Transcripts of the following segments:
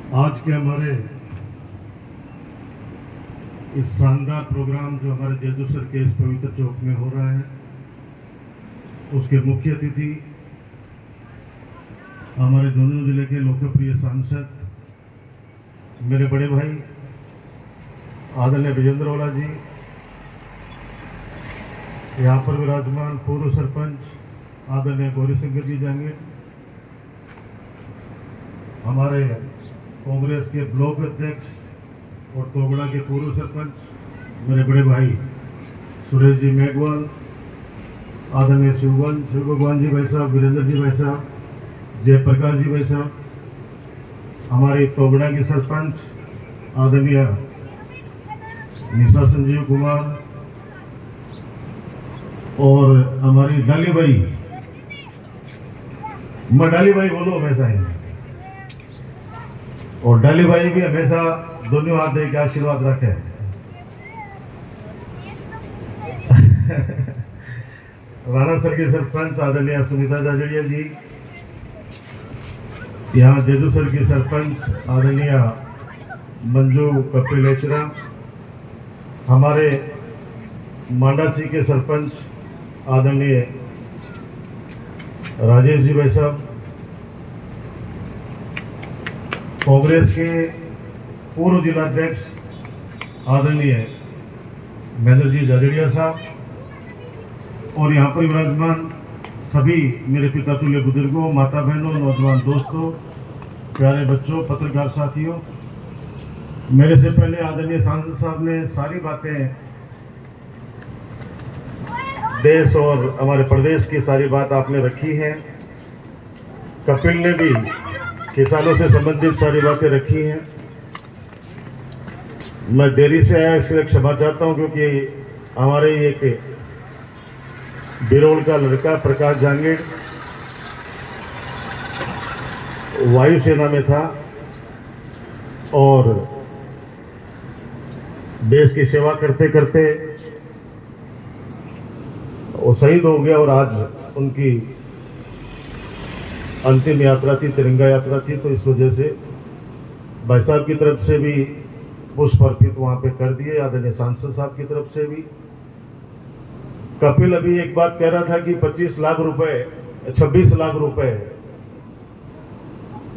आज के हमारे इस शानदार प्रोग्राम जो हमारे जेजूसर के इस पवित्र चौक में हो रहा है, उसके मुख्य अतिथि हमारे झुंझुनू जिले के लोकप्रिय सांसद मेरे बड़े भाई आदरणीय विजेंद्र ओला जी, यहाँ पर विराजमान पूर्व सरपंच आदरणीय गौरी शंकर जी जांगीर, हमारे कांग्रेस के ब्लॉक अध्यक्ष और तोगड़ा के पूर्व सरपंच मेरे बड़े भाई सुरेश जी मेघवाल, आदरणीय शिव भगवान जी भाई साहब, वीरेंद्र जी भाई साहब, जयप्रकाश जी भाई साहब, हमारे तोगड़ा के सरपंच आदरणीय निशा संजीव कुमार और हमारी डाली भाई, मैं डाली भाई बोलो हमेशा ही, और डाली भाई भी हमेशा दोनों हाथ दे के आशीर्वाद रखे। राणा सर के सरपंच आदरणीय सुनीता जाजड़िया जी, यहाँ जेजू सर की सरपंच आदरणीय मंजू कपिलेचरा, हमारे मांडासी के सरपंच आदरणीय राजेश जी भाई साहब, कांग्रेस के पूर्व जिलाध्यक्ष आदरणीय महेंद्र जी जाजड़िया साहब, और यहाँ पर विराजमान सभी मेरे पिता तुल्य बुजुर्गों, माता बहनों, नौजवान दोस्तों, प्यारे बच्चों, पत्रकार साथियों, मेरे से पहले आदरणीय सांसद साहब ने सारी बातें देश और हमारे प्रदेश की सारी बात आपने रखी है। कपिल ने भी किसानों से संबंधित सारी बातें रखी हैं। मैं देरी से आया इसलिए क्षमा चाहता हूं, क्योंकि हमारे एक बिरोल का लड़का प्रकाश जांगीर वायुसेना में था और देश की सेवा करते करते वो शहीद हो गया, और आज उनकी अंतिम यात्रा थी, तिरंगा यात्रा थी, तो इस वजह से भाई साहब की तरफ से भी पुष्प अर्पित वहां पे कर दिए, आदरणीय सांसद साहब की तरफ से भी। कपिल अभी एक बात कह रहा था कि 25 लाख रुपए 26 लाख रुपए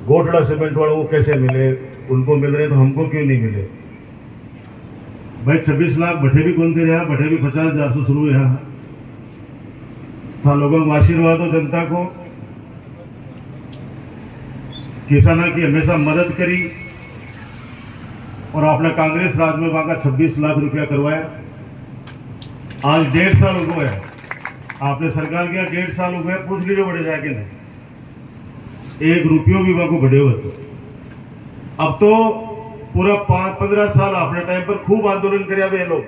गोठड़ा सीमेंट वालों को कैसे मिले, उनको मिल रहे तो हमको क्यों नहीं मिले। भाई 26 लाख बठे भी कौन दे रहा, बठे भी 50,000 से शुरू यहाँ था। लोगों को आशीर्वाद हो, जनता को किसानों की हमेशा मदद करी, और आपने कांग्रेस राज में वहां का 26 लाख रुपया करवाया। आज 1.5 साल हो गया, आपने सरकार किया 1.5 साल हो गया, पूछ लीजिए बड़े जाके नहीं, 1 रुपयों भी वहां को बढ़े हुए थे। अब तो पूरा 15 साल आपने टाइम पर खूब आंदोलन करे वे लोग,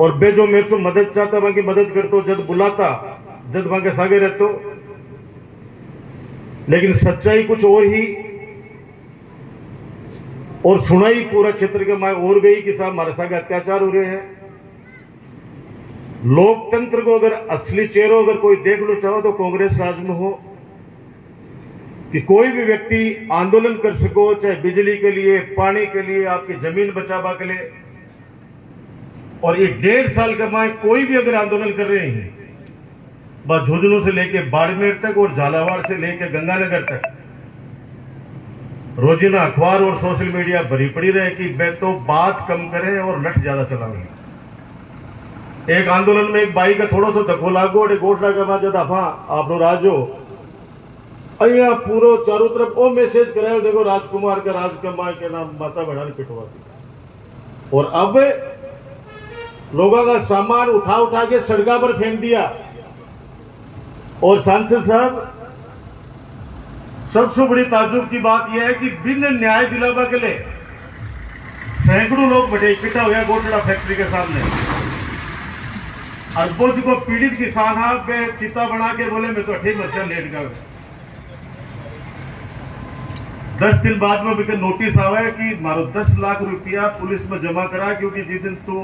और बे जो मेरे से मदद चाहता वहां की मदद करते, जब बुलाता जब वहां के सागे रहते, लेकिन सच्चाई कुछ और ही, और सुनाई पूरा क्षेत्र के माए और गई कि साहब हमारे साथ अत्याचार हो रहे हैं। लोकतंत्र को अगर असली चेहरा अगर कोई देख लो चाहो तो कांग्रेस राज में हो, कि कोई भी व्यक्ति आंदोलन कर सको, चाहे बिजली के लिए, पानी के लिए, आपकी जमीन बचावा के लिए, और ये 1.5 साल के माए कोई भी अगर आंदोलन कर रहे हैं, बस झुंझुनू से लेके बाड़मेर तक और झालावाड़ से लेके गंगानगर तक रोजीना अखबार और सोशल मीडिया भरी पड़ी रहे कि वे तो बात कम करें और लठ ज्यादा चलाएं। एक आंदोलन में एक बाई का थोड़ा सा धक्को लागो और गोठड़ा के बाद दफा आप लोग राजो अया पूरा चारों तरफ वो मैसेज कराए, देखो राजकुमार का राजकमाल के नाम माता बढ़ाने पिटवा दी, और अब लोगों का सामान उठा उठा के सड़का पर फेंक दिया। और सांसद साहब, सबसे बड़ी ताज्जुब की बात यह है कि बिन न्याय दिलावा के लिए सैकड़ों लोग बड़े इकट्ठा हुए गोठड़ा फैक्ट्री के सामने, और वो जो पीड़ित किसान है चिता बना के बोले मैं तो ठीक बच्चा लेट गया। 10 दिन बाद में भी नोटिस आवा है कि मारो 10 लाख रुपया पुलिस में जमा करा, क्योंकि जिस दिन तू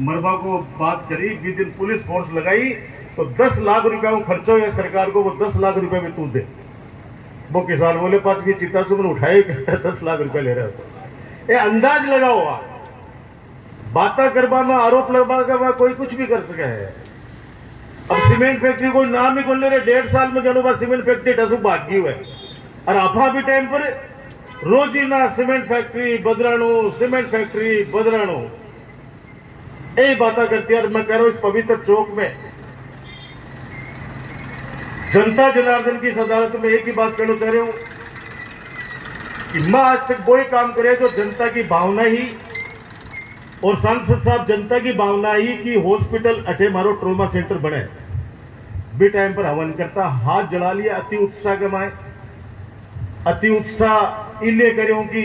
मरबा को बात करी, जिस दिन पुलिस फोर्स लगाई, तो 10 लाख रुपया वो खर्चा हुआ सरकार को, वो 10 लाख रुपया भी तू दे। वो किसान बोले 5 की चिता से मैंने उठाए 10 लाख रुपए ले रहे हो। ये अंदाज लगा हुआ बाता करवा में आरोप लगा कोई कुछ भी कर सके है। अब सीमेंट फैक्ट्री कोई नाम ही खोल ले रहे 1.5 साल में जनो सीमेंट फैक्ट्री टसु भागी हुए और आपा भी टाइम पर रोजीना सीमेंट फैक्ट्री बदराणु सीमेंट फैक्ट्री बदराणु यही बातें करती है। मैं कह रहा हूं इस पवित्र चौक में जनता जनार्दन की अदालत में एक ही बात कहना चाह रहा हूं कि मैं आज तक वही काम करे जो जनता की भावना ही और सांसद साहब जनता की भावना ही कि हॉस्पिटल अठे मारो ट्रोमा सेंटर बने भी टाइम पर हवन करता हाथ जला लिया। अति उत्साह के माए अति उत्साह इले करो कि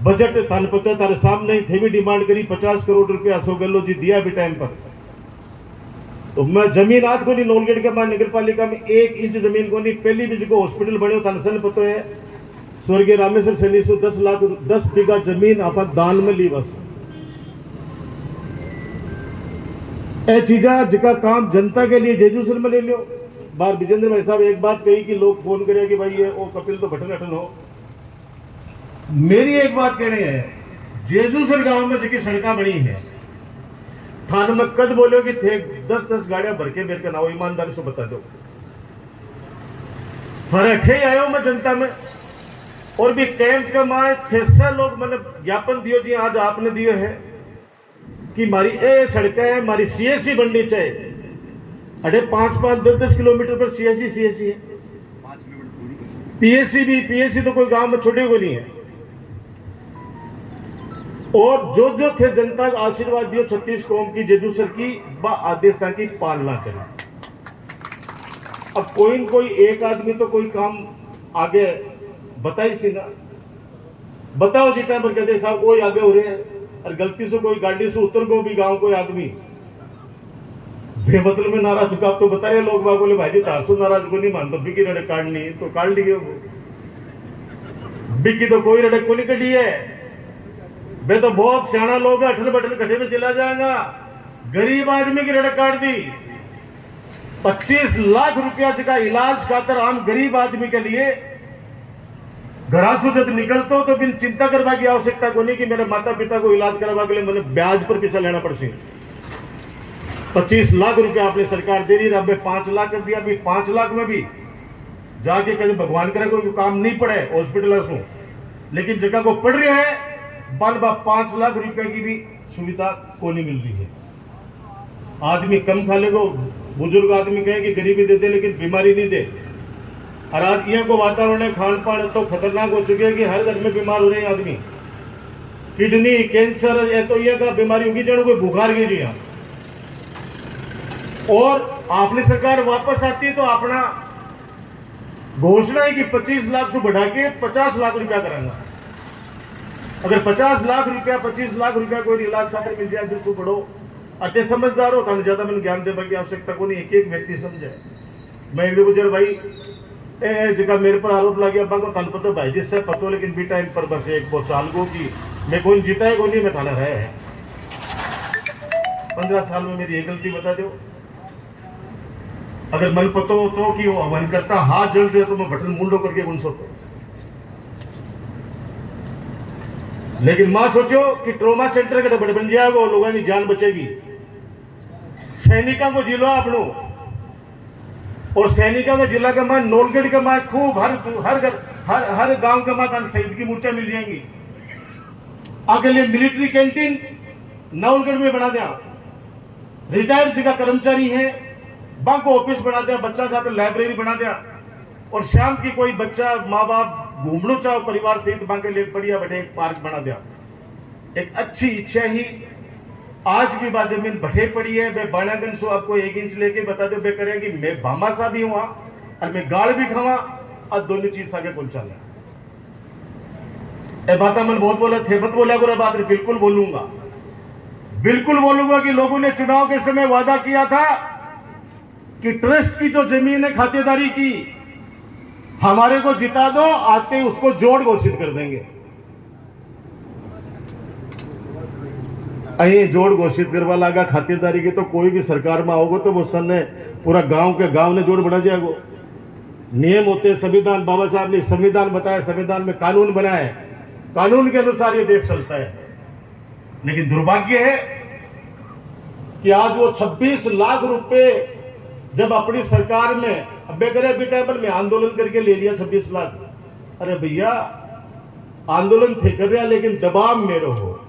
बजट थान पता तारे सामने थे भी डिमांड करी 50 करोड़ रुपया सो गलो जी दिया भी टाइम पर। तो मैं जमीन आज को नहीं नौलगढ़ के बाद नगर पालिका में 1 इंच जमीन को नहीं पहली भी जो हॉस्पिटल बने थान सन पता है स्वर्गीय रामेश्वर सैनी से 10 बीघा जमीन आप दान में ली बस ए चीजा जिका काम जनता के लिए जेजूसर में ले लो। बार विजेंद्र भाई साहब एक बात कही कि लोग फोन करे कि भाई ये ओ कपिल तो बटन अटन हो। मेरी एक बात कहनी है जेजूसर गांव में जिकी सड़कें बनी है थान में कद बोलो कि थे 10-10 गाड़ियां भर के मेरे का नाव ईमानदारी से बता दो फरठे आयो मैं जनता में और भी कैंप के माए थे लोग मैंने ज्ञापन दियो दिए आज आपने दिए है कि मारी ए सड़कें है मारी सीएससी बननी चाहिए। अरे 5-10 किलोमीटर पर सीएससी है पीएससी तो कोई गांव में छोटे को नहीं है। और जो थे जनता का आशीर्वाद दियो 36 कौम की जेजूसर की व आदेशा की पालना करें। अब कोई एक आदमी तो कोई काम आगे बताई सी ना बताओ जितना पर कहते साहब कोई आगे हो रहे हैं और गलती से कोई गाड़ी से उतर गो भी गांव कोई आदमी बेमतलब में नाराज चुका तो बता रहे लोग बाग बोले भाई जी 400 नाराज को नहीं मानता बिकी रड़क काटनी तो काट ली बिकी तो कोई रड़क को नहीं कटी है वे तो बहुत सियाना लोग है अठन बटन कठे में चला जाएगा। गरीब आदमी की रड़क काट दी 25 लाख रुपया का इलाज खातर आम गरीब आदमी के लिए घरासू जब निकलते तो बिन चिंता करवा की आवश्यकता को नहीं कि मेरे माता पिता को इलाज करवा के लिए मैंने ब्याज पर पैसा लेना पड़े। 25 लाख रुपया आपने सरकार दे रही अब 5 लाख कर दिया। अभी 5 लाख में भी जाके कभी भगवान करे कोई काम नहीं पड़े हॉस्पिटल से लेकिन जगह को पड़ रही है 5 लाख रुपए की भी सुविधा को नहीं मिल रही है। आदमी कम खा लेगो बुजुर्ग आदमी कहे कि गरीबी दे दे लेकिन बीमारी नहीं दे। और आज यहाँ को वातावरण खान पान तो खतरनाक हो चुके हैं कि हर घर में बीमार हो रहे हैं आदमी किडनी कैंसर या तो यह का बीमारी होगी जब कोई बुखार गई जी यहाँ और आपने सरकार वापस आती है तो अपना घोषणा है कि 25 लाख से बढ़ा के 50 लाख रुपया करांगा। अगर 50 लाख रुपया 25 लाख रुपया कोई इलाज खातर मिल जाए जिसको बढ़ो अत्य समझदार हो तो ज्यादा मैंने ज्ञान देने की आवश्यकता को नहीं एक व्यक्ति समझे। मैं एक गुजर भाई जगह मेरे पर आरोप लगे अब को तन पता भाई जिससे पतो लेकिन भी टाइम पर बस एक वो चाल को कि मैं कौन जीता है कौन नहीं मैं थाना रहा है 15 साल में मेरी एक गलती बता दो। अगर मन पतो हो तो कि वो हवन करता हाथ जल रहे तो मैं बटन मुंडो करके उन सकता लेकिन मां सोचो कि ट्रोमा सेंटर का बड़ बन जाएगा लोगों की जान बचेगी। सैनिकों को जिलो अपनों और सैनिकों का जिला का मान नौलगढ़ का मान खूब हर गांव का मान शहीद की मूर्तियां मिल जाएंगी। आगे लिए मिलिट्री कैंटीन नौलगढ़ में बना दिया। रिटायर्ड जिला कर्मचारी है बांको ऑफिस बना दिया। बच्चा खातिर लाइब्रेरी बना दिया और शाम की कोई बच्चा माँ बाप घूमना चाहो परिवार सहित बांके लिए बढ़िया बैठे एक पार्क बना दिया। एक अच्छी इच्छा ही आज भी बात जमीन भटे पड़ी है। मैं बाणागंज से आपको 1 इंच लेके बता दो करें कि मैं भामा सा भी हुआ और मैं गाड़ भी खावा और दोनों चीज आगे पहुंचा ए बात मन बहुत बोला थे मत बोला को बात बिल्कुल बोलूंगा कि लोगों ने चुनाव के समय वादा किया था कि ट्रस्ट की जो जमीन है खातेदारी की हमारे को जिता दो आते उसको जोड़ घोषित कर देंगे। अही जोड़ घोषित करवा लगा खातिरदारी की तो कोई भी सरकार में आओगे तो वो सन ने पूरा गांव के गांव ने जोड़ बढ़ा जाएगा। नियम होते हैं, संविधान, बाबा साहब ने संविधान बताया, संविधान में कानून बनाया है, कानून के अनुसार ये देश चलता है। लेकिन दुर्भाग्य है कि आज वो 26 लाख रुपए जब अपनी सरकार में बेगरे टेबल में आंदोलन करके ले लिया 26 लाख। अरे भैया आंदोलन थे कर रहा, लेकिन दबाव में रहो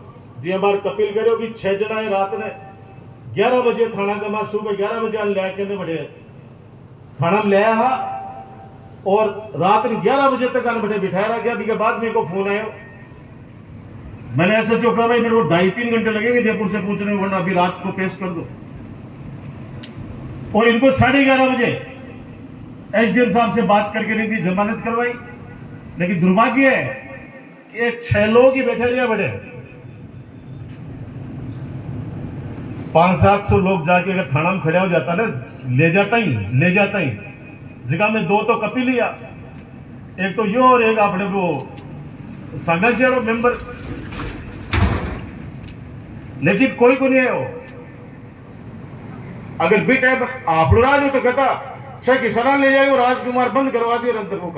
जी। हमारे कपिल करो कि 6 जना रात ने 11 बजे थाना का मार सुबह 11 बजे लिया के बड़े थाना में लिया हा, और रात में 11 बजे तक आने बड़े बिठाया रहा गया। अभी के बाद मेरे को फोन आया, मैंने ऐसा चौका भाई मेरे को 2.5-3 घंटे लगेंगे जयपुर से पूछने में, वरना अभी रात को पेश कर दो। और इनको 11:30 बजे एसडीएम साहब से बात करके इनकी जमानत करवाई। लेकिन दुर्भाग्य है कि 6 लोग ही बैठे रहे बड़े, 500-700 लोग जाके अगर थाना में खड़े हो जाता ना, ले जाता ही जगह में 2 तो कपिल लिया, एक तो यो और एक अपने वो संघर्ष मेंबर। लेकिन कोई को नहीं है वो। अगर भी टाइम आप राज हो तो कहता शायद किसान ले जाए, राजकुमार बंद करवा दिया, अंदर वो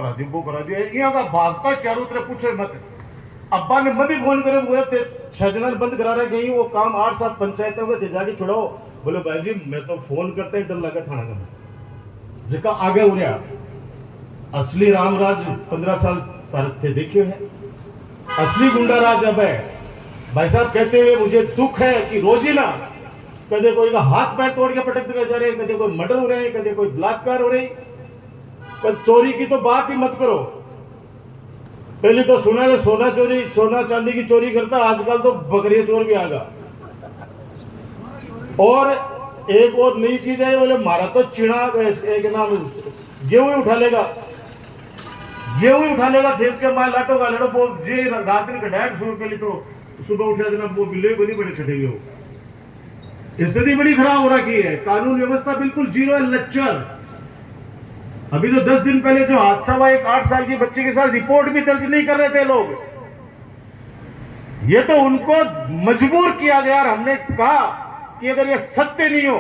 करा दिया। यहाँ का भागता चारों तरफ, पूछे मत। अब्बा ने मैं भी फोन करे, बोले थे 6 जना बंद करा रहे, कहीं वो काम 8-7 पंचायतों में थे, जाके छुड़ाओ। बोले भाई जी मैं तो फोन करते ही डर लगा थाना का, जिसका आगे हो रहा असली रामराज 15 साल थे देखे है, असली गुंडा राज अब है। भाई साहब कहते हुए मुझे दुख है कि रोज ही ना कदे कोई का हाथ पैर तोड़ के पटक दिए जा रहे हैं, कदे कोई मर्डर हो रहे हैं, कदे कोई बलात्कार हो रही। पर चोरी की तो बात ही मत करो। पहले तो सुना है सोना चांदी की चोरी करता, आजकल तो बकरी चोर भी आ गया। और एक और नई चीज है, बोले मारा तो चिड़ा एक नाम गेहूं उठा लेगा खेत के माल लाटो का लड़ो वो जे रात में कटाट शुरू के लिए, तो सुबह उठा देना वो बिल्ले को नहीं बड़े कटेंगे। वो स्थिति बड़ी खराब हो रखी है, कानून व्यवस्था बिल्कुल जीरो है, लच्चर। अभी तो 10 दिन पहले जो हादसा हुआ, एक 8 साल के बच्चे के साथ, रिपोर्ट भी दर्ज नहीं कर रहे थे लोग। ये तो उनको मजबूर किया गया। और हमने कहा कि अगर ये सत्य नहीं हो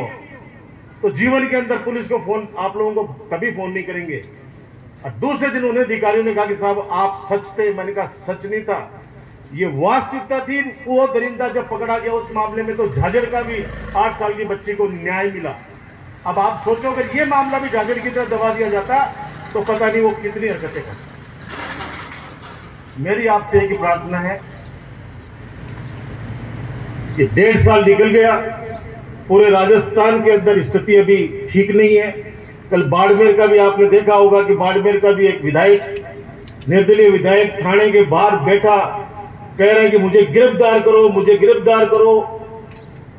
तो जीवन के अंदर पुलिस को फोन, आप लोगों को कभी फोन नहीं करेंगे। और दूसरे दिन उन्हें अधिकारियों ने कहा कि साहब आप सच थे। मैंने कहा सच नहीं था, ये वास्तविकता थी। वो दरिंदा जब पकड़ा गया उस मामले में, तो झाझड़ का भी 8 साल की बच्ची को न्याय मिला। अब आप सोचो अगर ये मामला भी झाझड़ की तरह दबा दिया जाता तो पता नहीं वो कितनी हरकतें करता। मेरी आपसे एक ही प्रार्थना है कि 1.5 साल निकल गया, पूरे राजस्थान के अंदर स्थिति अभी ठीक नहीं है। कल बाड़मेर का भी आपने देखा होगा कि बाड़मेर का भी एक विधायक, निर्दलीय विधायक थाने के बाहर बैठा कह रहे हैं कि मुझे गिरफ्तार करो।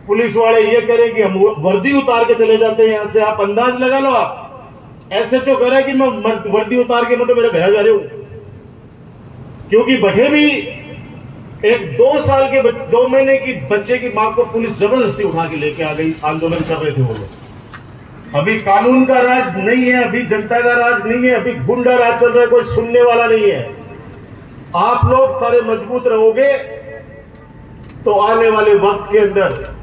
पुलिस वाले ये कह रहे हैं कि हम वर्दी उतार के चले जाते हैं यहाँ से। आप अंदाज लगा लो, आप एसएचओ कह रहे हैं कि मैं वर्दी उतार के मतलब मेरे घर जा रहे हूं, क्योंकि बैठे भी एक 2 महीने की बच्चे की मां को पुलिस जबरदस्ती उठा के लेके आ गई। आंदोलन कर रहे थे वो लोग। अभी कानून का राज नहीं है, अभी जनता का राज नहीं है, अभी गुंडा राज चल रहा है, कोई सुनने वाला नहीं है। आप लोग सारे मजबूत रहोगे तो आने वाले वक्त के अंदर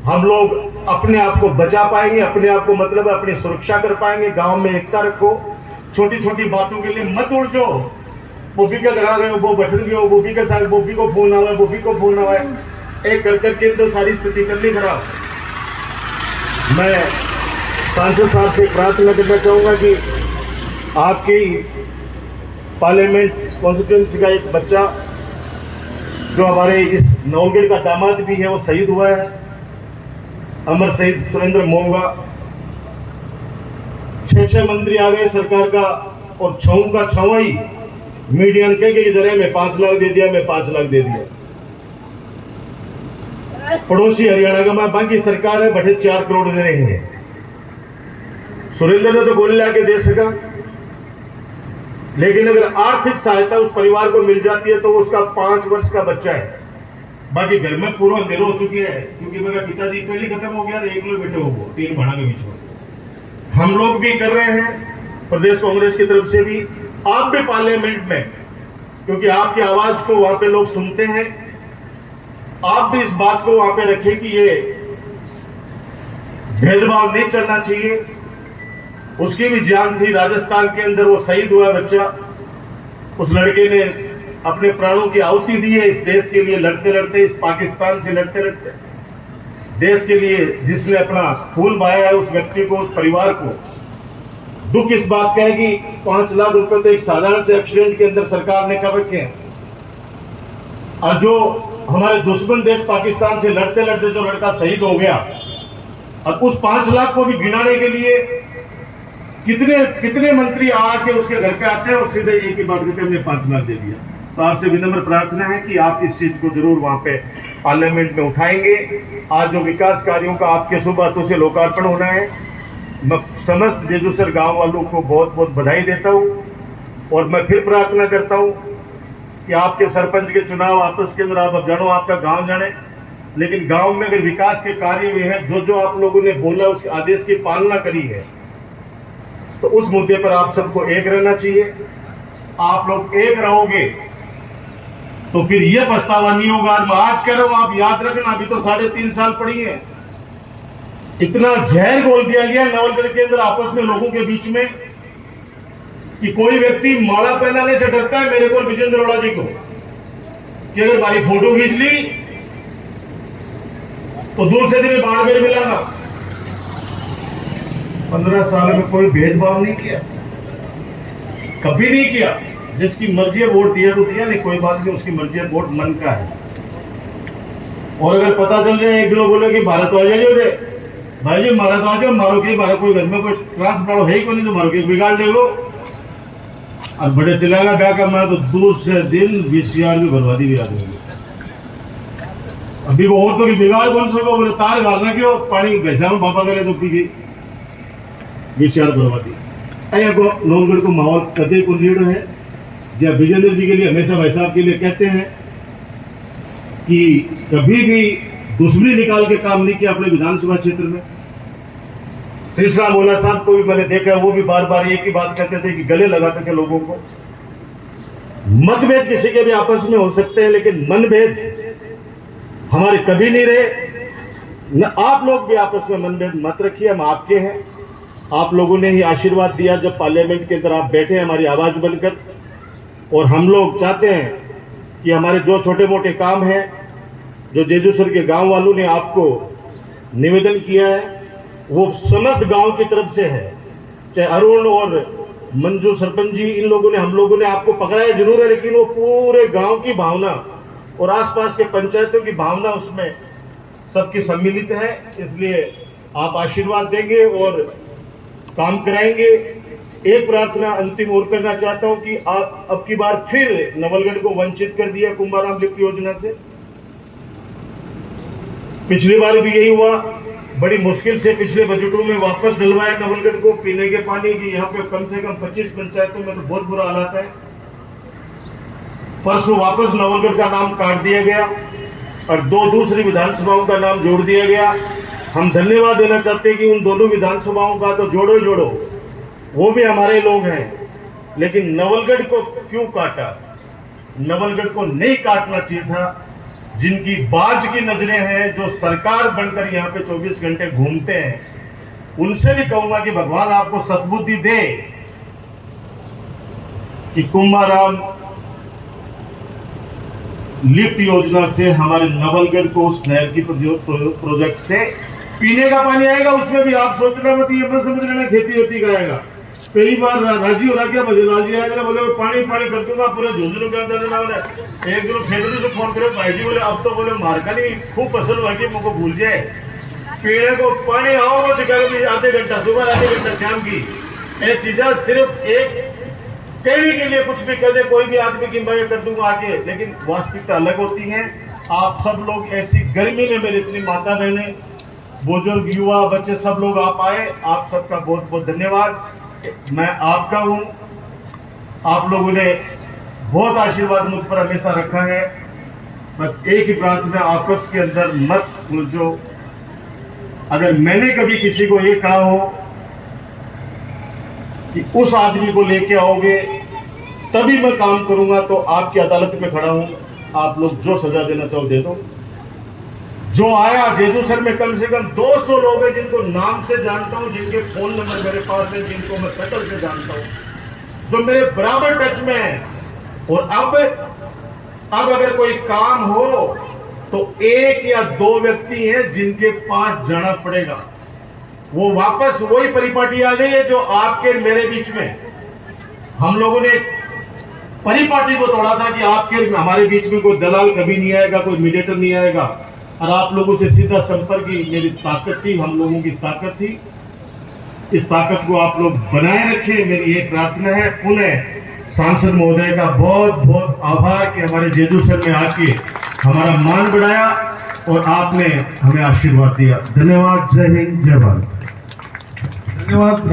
हम लोग अपने आप को बचा पाएंगे, अपने आप को मतलब अपनी सुरक्षा कर पाएंगे। गांव में एकता रखो, छोटी छोटी बातों के लिए मत उलझो। बोबी का घर आ गए, वो बैठन गए, बोबी के साथ बोबी को फोन आवा है, एक कर करके तो सारी स्थिति कर ली खराब। मैं सांसद साहब से प्रार्थना करना चाहूंगा कि आपकी पार्लियामेंट कॉन्स्टिट्यूंसी का एक बच्चा जो हमारे इस नवगढ़ का दामाद भी है, वो शहीद हुआ है, अमर शहीद सुरेंद्र मोंगा। 6 मंत्री आ गए सरकार का, और 6 का 6 ही मीडियम के जरिए में 5 लाख दे दिया, मैं 5 लाख दे दिया। पड़ोसी हरियाणा का मैं बाकी सरकार है, बड़े 4 करोड़ दे रहे हैं। सुरेंद्र ने तो गोली लाके दे सका, लेकिन अगर आर्थिक सहायता उस परिवार को मिल जाती है तो उसका 5 वर्ष का बच्चा है। बाकी घर में पूरा अंधेरा हो चुकी है, क्योंकि मेरा पिताजी पहले खत्म हो गया, 1 लोग बेटे हो गए, 3 भाड़ा के बीच में। हम लोग भी कर रहे हैं प्रदेश कांग्रेस की तरफ से भी, आप भी पार्लियामेंट में, क्योंकि आपकी आवाज को वहां पे लोग सुनते हैं। आप भी इस बात को वहां पे रखें कि ये भेदभाव नहीं चलना चाहिए। उसकी भी जान थी। राजस्थान के अंदर वो शहीद हुआ बच्चा, उस लड़के ने अपने प्राणों की आहुति दी है इस देश के लिए, लड़ते लड़ते, इस पाकिस्तान से लड़ते लड़ते देश के लिए जिसने अपना खून बहाया है, उस व्यक्ति को, उस परिवार को दुख इस बात का है कि 5 लाख रुपए तो एक साधारण से एक्सीडेंट के अंदर सरकार ने कर रखे हैं, और जो हमारे दुश्मन देश पाकिस्तान से लड़ते लड़ते जो लड़का शहीद हो गया, और उस 5 लाख को भी गिनाने के लिए कितने कितने मंत्री आके उसके घर पे आते हैं और सीधे एक ही बात कहते हैं हमने 5 लाख दे दिया। तो आपसे विनम्र प्रार्थना है कि आप इस चीज को जरूर वहां पे पार्लियामेंट में उठाएंगे। आज जो विकास कार्यों का आपके शुभ हाथों से लोकार्पण होना है, मैं समस्त जेजूसर गांव वालों को बहुत बहुत बधाई देता हूं, और मैं फिर प्रार्थना करता हूं कि आपके सरपंच के चुनाव आपस के अंदर आप जानो, आपका गांव जाने, लेकिन गांव में अगर विकास के कार्य हुए हैं, जो जो आप लोगों ने बोला उस आदेश की पालना करी है, तो उस मुद्दे पर आप सबको एक रहना चाहिए। आप लोग एक रहोगे तो फिर यह पछतावा नहीं होगा। मैं आज कह रहा हूं, आप याद रखना, अभी तो 3.5 साल पड़ी है, इतना जहर घोल दिया गया नवलगढ़ के अंदर आपस में लोगों के बीच में कि कोई व्यक्ति माला पहनाने से डरता है मेरे को विजेंद्र अरोड़ा जी को, कि अगर हमारी फोटो खींच ली तो दूर से दिन बाड़मेर मिलागा। 15 साल में कोई भेदभाव नहीं किया, कभी नहीं किया। जिसकी मर्जी है वोट दिया तो दिया, नहीं कोई बात नहीं, उसकी मर्जी है, वोट मन का है। और अगर पता चल जाए, एक लोग बोले कि भारत आ जाइए रे भाई जी, भारत आ जाओ, मारो के मारो, कोई घर में कोई ट्रांसप्लांट है ही कोई नहीं तो मारो के बिगाड़ देगो, और बड़े चलाएगा क्या करना, तो दूसरे दिन VCR भी बर्बादी भी आ जाएगी। अभी वो तो बिगाड़ कौन सको, बोले तार गालना क्यों, पानी भैसा में पापा करे तो पी VCR बर्बादी। अया को नवलगढ़ को माहौल कदे को लीड है, जब विजेंद्र जी के लिए हमेशा भाई साहब के लिए कहते हैं कि कभी भी दुश्मनी निकाल के काम नहीं किया अपने विधानसभा क्षेत्र में। श्री राम मोला साहब को भी मैंने देखा, वो भी बार बार एक ही बात कहते थे कि गले लगाते थे लोगों को। मतभेद किसी के भी आपस में हो सकते हैं, लेकिन मनभेद हमारे कभी नहीं रहे। न आप लोग भी आपस में मनभेद मत रखिए, हम आपके हैं। आप लोगों ने ही आशीर्वाद दिया जब पार्लियामेंट के अंदर आप बैठे हमारी आवाज बनकर, और हम लोग चाहते हैं कि हमारे जो छोटे मोटे काम हैं, जो जेजूसर के गांव वालों ने आपको निवेदन किया है, वो समस्त गांव की तरफ से है। चाहे अरुण और मंजू सरपंच जी, इन लोगों ने, हम लोगों ने आपको पकड़ाया जरूर है, लेकिन वो पूरे गांव की भावना और आसपास के पंचायतों की भावना उसमें सबकी सम्मिलित है। इसलिए आप आशीर्वाद देंगे और काम कराएंगे। एक प्रार्थना अंतिम और करना चाहता हूं कि आप अब की बार फिर नवलगढ़ को वंचित कर दिया कुंभाराम लिफ्ट योजना से। पिछली बार भी यही हुआ, बड़ी मुश्किल से पिछले बजटों में वापस डलवाया नवलगढ़ को पीने के पानी की। यहाँ पे कम से कम 25 पंचायतों में तो बहुत बुरा हालात है। परसों वापस नवलगढ़ का नाम काट दिया गया और 2 दूसरी विधानसभाओं का नाम जोड़ दिया गया। हम धन्यवाद देना चाहते हैं कि उन दोनों विधानसभाओं का तो जोड़ो ही जोड़ो, वो भी हमारे लोग हैं, लेकिन नवलगढ़ को क्यों काटा? नवलगढ़ को नहीं काटना चाहिए था। जिनकी बाज की नजरें हैं, जो सरकार बनकर यहाँ पे 24 घंटे घूमते हैं, उनसे भी कहूंगा कि भगवान आपको सद्बुद्धि दे कि कुंभाराम लिफ्ट योजना से हमारे नवलगढ़ को उस नहर की प्रोजेक्ट से पीने का पानी आएगा। उसमें भी आप सोचना मत, ये बस समझ लेना खेती होती का आएगा। कई बार राजी हो रहा क्या भजनलाल जी आएगा, बोले पानी पानी कर दूंगा पूरे झुंझुनू के अंदर देना। बोले एक दिन खेतों से फोन करे भाई जी, बोले अब तो बोले मारका नहीं खूब पसंद हुआ कि मुझको भूल जाए, पेड़ को पानी आओ तो आधे घंटा सुबह, आधे घंटा शाम की। ये चीजें सिर्फ एक कहने के लिए कुछ भी कर दे कोई भी आदमी की मैं कर दूंगा आगे, लेकिन वास्तविकता अलग होती है। आप सब लोग ऐसी गर्मी में, मेरे इतनी माता बहने, बुजुर्ग, युवा, बच्चे, सब लोग आप आए, आप सबका बहुत बहुत धन्यवाद। मैं आपका हूं, आप लोगों ने बहुत आशीर्वाद मुझ पर हमेशा रखा है। बस एक ही प्रार्थना, आपस के अंदर मत उलझो। अगर मैंने कभी किसी को ये कहा हो कि उस आदमी को लेके आओगे तभी मैं काम करूंगा, तो आपकी अदालत में खड़ा हूं। आप लोग जो सजा देना चाहो दे दो। जो आया जेजूसर में कम से कम 200 लोग हैं जिनको नाम से जानता हूं, जिनके फोन नंबर मेरे पास है, जिनको मैं शक्ल से जानता हूं, जो मेरे बराबर टच में है। और अब अगर कोई काम हो तो 1 या 2 व्यक्ति हैं जिनके पास जाना पड़ेगा। वो वापस वही परिपाटी आ गई है जो आपके मेरे बीच में। हम लोगों ने परिपाटी को तोड़ा था कि आपके हमारे बीच में कोई दलाल कभी नहीं आएगा, कोई मीडिएटर नहीं आएगा, और आप लोगों से सीधा संपर्क की मेरी ताकत थी, हम लोगों की ताकत थी। इस ताकत को आप लोग बनाए रखें, मेरी एक प्रार्थना है। पुनः सांसद महोदय का बहुत बहुत आभार कि हमारे जेजूसर में आके हमारा मान बढ़ाया और आपने हमें आशीर्वाद दिया। धन्यवाद। जय हिंद, जय भारत। धन्यवाद।